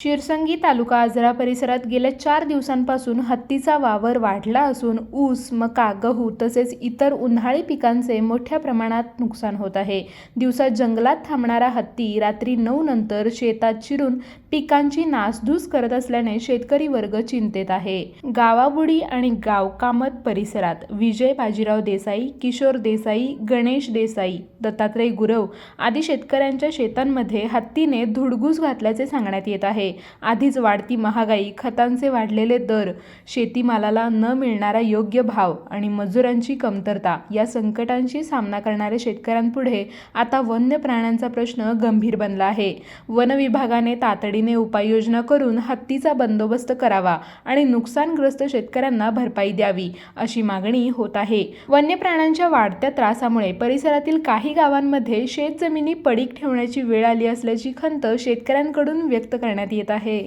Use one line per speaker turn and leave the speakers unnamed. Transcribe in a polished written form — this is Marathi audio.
शिरसंगी तालुका आजरा परिसरात गेल्या 4 दिवसांपासून हत्तीचा वावर वाढला असून ऊस, मका, गहू तसेच इतर उन्हाळी पिकांचे मोठ्या प्रमाणात नुकसान होत आहे. दिवसा जंगलात थांबणारा हत्ती रात्री 9 नंतर शेतात शिरून पिकांची नासधूस करत असल्याने शेतकरी वर्ग चिंतेत आहे. गावाबुडी आणि गाव कामत परिसरात विजय बाजीराव देसाई, किशोर देसाई, गणेश देसाई, दत्तात्रय गुरव आदी शेतकऱ्यांच्या शेतांमध्ये हत्तीने धुडगूस घातल्याचे सांगण्यात येत आहे. आधीच वाढती महागाई, खतांचे वाढलेले दर, शेतीमालाला न मिळणारा योग्य भाव आणि मजुरांची कमतरता या संकटांशी सामना करणाऱ्या शेतकऱ्यांपुढे आता वन्य प्राण्यांचा प्रश्न गंभीर बनला आहे. वन विभागाने तातडीने उपाययोजना करून हत्तीचा बंदोबस्त करावा आणि नुकसानग्रस्त शेतकऱ्यांना भरपाई द्यावी अशी मागणी होत आहे. वन्य प्राण्यांच्या वाढत्या त्रासामुळे परिसरातील काही गावांमध्ये शेतजमिनी पडीक ठेवण्याची वेळ आली असल्याची खंत शेतकऱ्यांकडून व्यक्त करण्यात येत आहे.